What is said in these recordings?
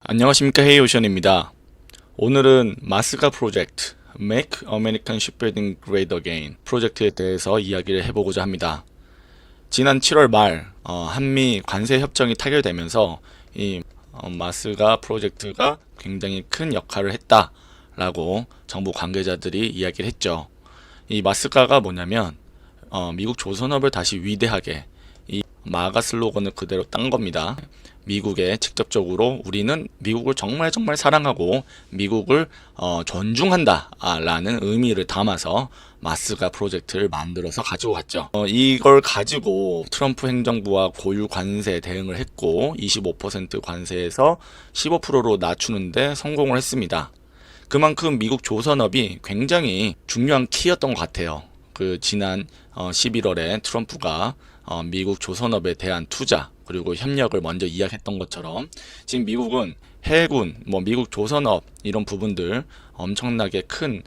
안녕하십니까, 헤이오션입니다. 오늘은 마스가 프로젝트 Make American Shipbuilding Great Again 프로젝트에 대해서 이야기를 해보고자 합니다. 지난 7월 말 한미 관세 협정이 타결되면서 이 마스가 프로젝트가 굉장히 큰 역할을 했다라고 정부 관계자들이 이야기를 했죠. 이 마스가가 뭐냐면 미국 조선업을 다시 위대하게, 이 마가 슬로건을 그대로 딴 겁니다. 미국에 직접적으로 우리는 미국을 정말 사랑하고 미국을 존중한다 라는 의미를 담아서 마스가 프로젝트를 만들어서 가지고 갔죠. 이걸 가지고 트럼프 행정부와 고유 관세 대응을 했고 25% 관세에서 15%로 낮추는데 성공을 했습니다. 그만큼 미국 조선업이 굉장히 중요한 키였던 것 같아요. 그 지난 11월에 트럼프가 미국 조선업에 대한 투자 그리고 협력을 먼저 이야기했던 것처럼 지금 미국은 해군, 미국 조선업 이런 부분들 엄청나게 큰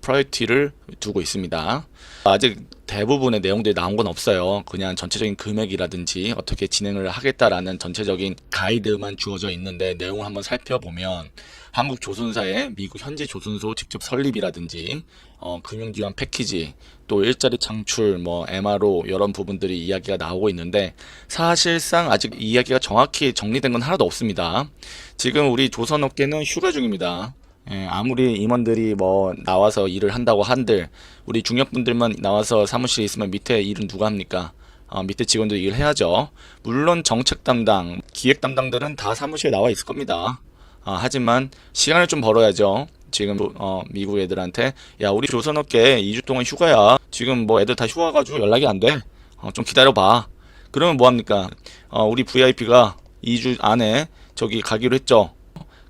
프라이어티를 두고 있습니다. 아직 대부분의 내용들이 나온 건 없어요. 그냥 전체적인 금액이라든지 어떻게 진행을 하겠다라는 전체적인 가이드만 주어져 있는데, 내용을 한번 살펴보면 한국 조선사의 미국 현지 조선소 직접 설립이라든지 금융지원 패키지, 또 일자리 창출, MRO 이런 부분들이 이야기가 나오고 있는데, 사실상 아직 이야기가 정확히 정리된 건 하나도 없습니다. 지금 우리 조선업계는 휴가 중입니다. 아무리 임원들이 나와서 일을 한다고 한들 우리 중역분들만 나와서 사무실에 있으면 밑에 일은 누가 합니까? 밑에 직원들 일 해야죠. 물론 정책 담당, 기획 담당들은 다 사무실에 나와 있을 겁니다. 하지만 시간을 좀 벌어야죠. 지금 미국 애들한테 야, 우리 조선업계 2주 동안 휴가야. 지금 애들 다 휴가 가지고 연락이 안 돼. 좀 기다려봐. 그러면 뭐합니까? 우리 VIP가 2주 안에 저기 가기로 했죠.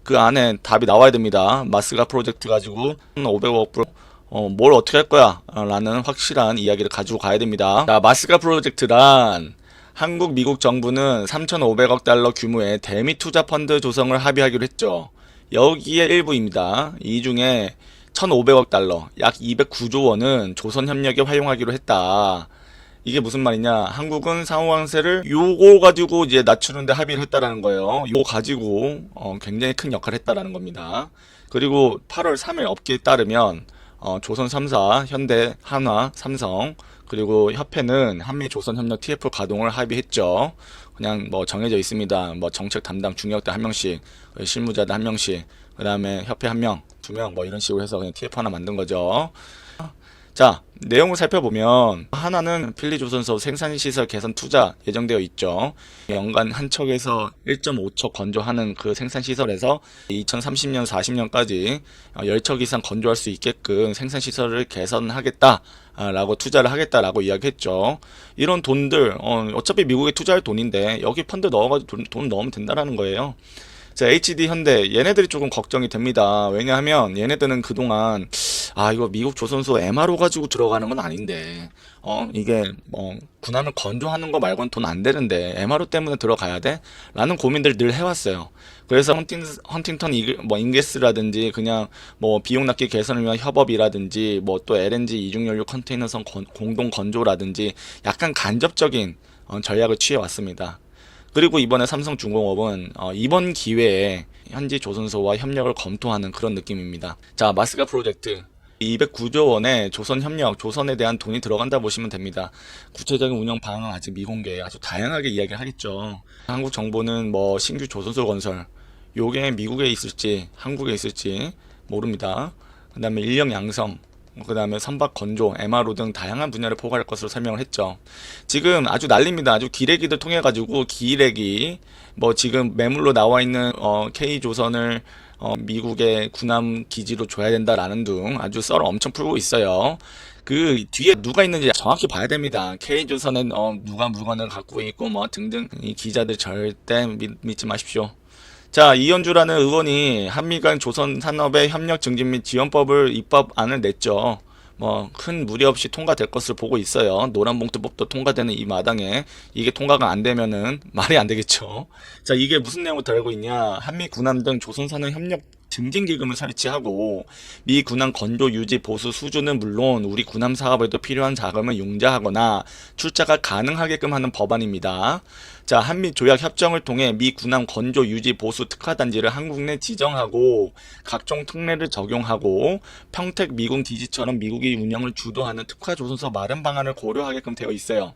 그 안에 답이 나와야 됩니다. 마스가 프로젝트 가지고 500억 불 뭘 어떻게 할 거야? 라는 확실한 이야기를 가지고 가야 됩니다. 자, 마스가 프로젝트란 한국, 미국 정부는 3,500억 달러 규모의 대미 투자 펀드 조성을 합의하기로 했죠. 여기에 일부입니다. 이 중에 1,500억 달러, 약 209조 원은 조선협력에 활용하기로 했다. 이게 무슨 말이냐? 한국은 상호관세를 요거 가지고 이제 낮추는데 합의를 했다라는 거예요. 요거 가지고 굉장히 큰 역할을 했다라는 겁니다. 그리고 8월 3일 업계에 따르면 조선 3사, 현대, 한화, 삼성 그리고 협회는 한미 조선협력 TF 가동을 합의했죠. 그냥 정해져 있습니다. 정책 담당 중역대 한 명씩, 실무자들 한 명씩, 그 다음에 협회 한 명, 두 명, 이런 식으로 해서 그냥 TF 하나 만든 거죠. 자, 내용을 살펴보면 하나는 필리조선소 생산시설 개선 투자 예정되어 있죠. 연간 한 척에서 1.5척 건조하는 그 생산시설에서 2030년, 40년까지 10척 이상 건조할 수 있게끔 생산시설을 개선하겠다라고 투자를 하겠다라고 이야기했죠. 이런 돈들 어차피 미국에 투자할 돈인데 여기 펀드 넣어가지고 돈 넣으면 된다라는 거예요. 자, HD 현대 얘네들이 조금 걱정이 됩니다. 왜냐하면 얘네들은 그동안 이거 미국 조선소 MRO 가지고 들어가는 건 아닌데 이게 군함을 건조하는 거 말고는 돈 안 되는데 MRO 때문에 들어가야 돼? 라는 고민들 늘 해왔어요. 그래서 헌팅턴 인게스라든지 그냥 비용 납기 개선을 위한 협업이라든지 또 LNG 이중연료 컨테이너선 공동 건조라든지 약간 간접적인 전략을 취해왔습니다. 그리고 이번에 삼성중공업은 이번 기회에 현지 조선소와 협력을 검토하는 그런 느낌입니다. 자, 마스가 프로젝트 209조 원의 조선협력, 조선에 대한 돈이 들어간다 보시면 됩니다. 구체적인 운영 방안은 아직 미공개, 아주 다양하게 이야기를 하겠죠. 한국 정부는 신규 조선소 건설, 요게 미국에 있을지 한국에 있을지 모릅니다. 그 다음에 인력 양성, 그 다음에 선박 건조, MRO 등 다양한 분야를 포괄할 것으로 설명을 했죠. 지금 아주 난립니다. 아주 기레기들 통해 가지고 기레기 지금 매물로 나와 있는 K조선을 미국의 군함 기지로 줘야 된다라는 등 아주 썰을 엄청 풀고 있어요. 그 뒤에 누가 있는지 정확히 봐야 됩니다. K조선엔 누가 물건을 갖고 있고 등등, 이 기자들 절대 믿지 마십시오. 자, 이현주라는 의원이 한미 간 조선 산업의 협력 증진 및 지원법을 입법안을 냈죠. 큰 무리 없이 통과될 것을 보고 있어요. 노란봉투법도 통과되는 이 마당에 이게 통과가 안 되면은 말이 안 되겠죠. 자, 이게 무슨 내용을 달고 있냐? 한미 군함 등 조선 산업 협력 증진 기금을 설치하고 미 군함 건조 유지 보수 수주는 물론 우리 군함 사업에도 필요한 자금을 융자하거나 출자가 가능하게끔 하는 법안입니다. 자, 한미 조약 협정을 통해 미 군함 건조 유지 보수 특화 단지를 한국 내 지정하고 각종 특례를 적용하고 평택 미군 기지처럼 미국이 운영을 주도하는 특화 조선소 마련 방안을 고려하게끔 되어 있어요.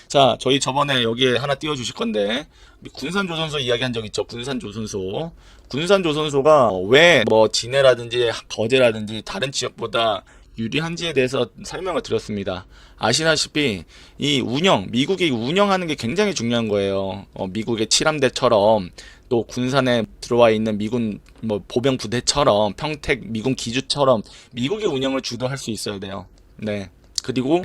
자, 저희 저번에 여기에 하나 띄워주실 건데, 군산조선소 이야기한 적 있죠? 군산조선소. 군산조선소가 왜 뭐 진해라든지 거제라든지 다른 지역보다 유리한지에 대해서 설명을 드렸습니다. 아시다시피 이 미국이 운영하는 게 굉장히 중요한 거예요. 미국의 칠함대처럼 또 군산에 들어와 있는 미군 뭐 보병 부대처럼 평택 미군 기주처럼 미국이 운영을 주도할 수 있어야 돼요. 네. 그리고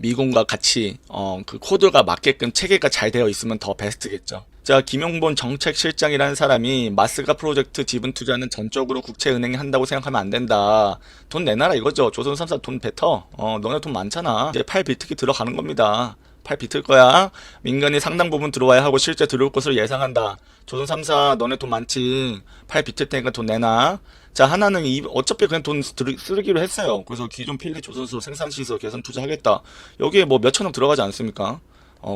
미군과 같이 그 코드가 맞게끔 체계가 잘 되어 있으면 더 베스트겠죠. 자, 김용본 정책실장이라는 사람이 마스가 프로젝트 지분 투자는 전적으로 국채은행이 한다고 생각하면 안 된다. 돈 내놔라 이거죠. 조선 3사 돈 뱉어. 너네 돈 많잖아. 이제 팔 비트기 들어가는 겁니다. 팔 비틀 거야. 민간이 상당 부분 들어와야 하고 실제 들어올 것으로 예상한다. 조선 3사 너네 돈 많지. 팔 비틀 테니까 돈 내놔. 자, 하나는 어차피 그냥 돈 쓰기로 했어요. 그래서 기존 필리 조선소 생산시설 개선 투자하겠다. 여기에 뭐 몇천억 들어가지 않습니까?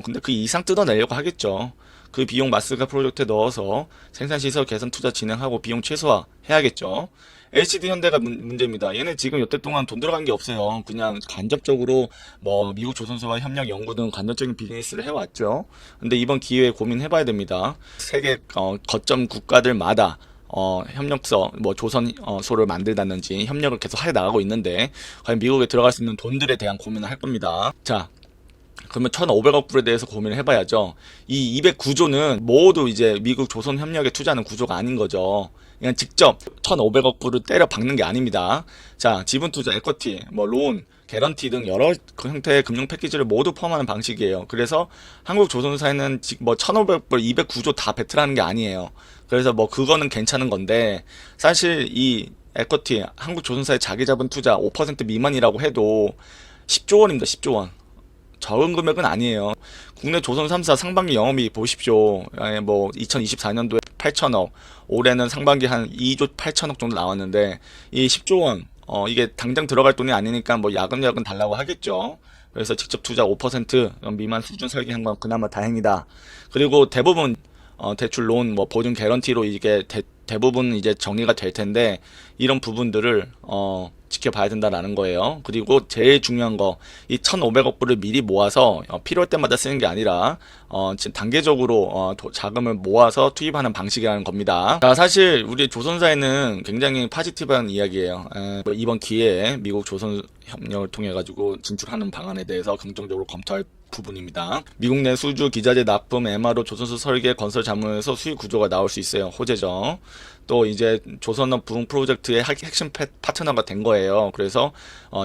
근데 그 이상 뜯어내려고 하겠죠. 그 비용 마스가 프로젝트에 넣어서 생산시설 개선 투자 진행하고 비용 최소화 해야겠죠. LCD 현대가 문제입니다. 얘네 지금 여태 동안 돈 들어간 게 없어요. 그냥 간접적으로 뭐 미국 조선소와 협력 연구 등 간접적인 비즈니스를 해왔죠. 근데 이번 기회에 고민해봐야 됩니다. 세계 거점 국가들마다 협력서, 뭐 조선소를 만들다든지 협력을 계속 해 나가고 있는데 과연 미국에 들어갈 수 있는 돈들에 대한 고민을 할 겁니다. 자, 그러면 1,500억 불에 대해서 고민을 해봐야죠. 이 209조는 모두 이제 미국 조선 협력에 투자하는 구조가 아닌 거죠. 그냥 직접 1,500억 불을 때려 박는 게 아닙니다. 자, 지분 투자, 에쿼티, 뭐 론, 개런티 등 여러 형태의 금융 패키지를 모두 포함하는 방식이에요. 그래서 한국 조선사에는 뭐 1,500불, 209조 다 배틀하는 게 아니에요. 그래서 뭐 그거는 괜찮은 건데 사실 이 에쿼티, 한국 조선사의 자기 자본 투자 5% 미만이라고 해도 10조 원입니다. 10조 원. 적은 금액은 아니에요. 국내 조선 3사 상반기 영업이익 보십시오. 뭐 2024년도에 8천억, 올해는 상반기 한 2조 8천억 정도 나왔는데 이 10조 원, 이게 당장 들어갈 돈이 아니니까 뭐 야금야금 달라고 하겠죠. 그래서 직접 투자 5% 미만 수준 설계한 건 그나마 다행이다. 그리고 대부분 대출 론, 뭐 보증 개런티로 이게 대부분 이제 정리가 될 텐데 이런 부분들을 지켜봐야 된다라는 거예요. 그리고 제일 중요한 거, 이 1,500억 불을 미리 모아서 필요할 때마다 쓰는 게 아니라 지금 단계적으로 자금을 모아서 투입하는 방식이라는 겁니다. 자, 사실 우리 조선사에는 굉장히 파지티브한 이야기예요. 이번 기회에 미국 조선 협력을 통해 가지고 진출하는 방안에 대해서 긍정적으로 검토할 부분입니다. 미국 내 수주, 기자재 납품, MRO, 조선소 설계, 건설 자문에서 수익 구조가 나올 수 있어요. 호재죠. 또 이제 조선업 부흥 프로젝트의 핵심 파트너가 된 거예요. 그래서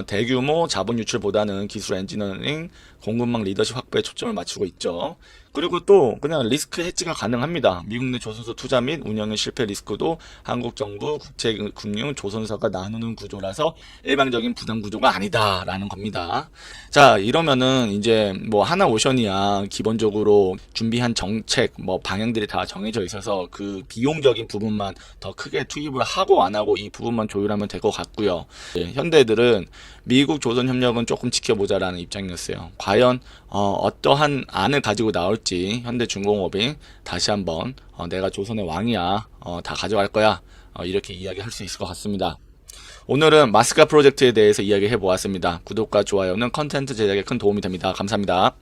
대규모 자본 유출보다는 기술 엔지니어링, 공급망 리더십 확보에 초점을 맞추고 있죠. 그리고 또 그냥 리스크 해지가 가능합니다. 미국 내 조선소 투자 및 운영의 실패 리스크도 한국 정부, 국제금융, 조선사가 나누는 구조라서 일방적인 부담 구조가 아니다라는 겁니다. 자, 이러면은 이제 뭐 하나오션이야 기본적으로 준비한 정책, 뭐 방향들이 다 정해져 있어서 그 비용적인 부분만 더 크게 투입을 하고 안 하고 이 부분만 조율하면 될 것 같고요. 현대들은 미국 조선 협력은 조금 지켜보자라는 입장이었어요. 과연 어떠한 안을 가지고 나올지 현대중공업이 다시 한번 내가 조선의 왕이야, 다 가져갈 거야, 이렇게 이야기할 수 있을 것 같습니다. 오늘은 마스카 프로젝트에 대해서 이야기해 보았습니다. 구독과 좋아요는 컨텐츠 제작에 큰 도움이 됩니다. 감사합니다.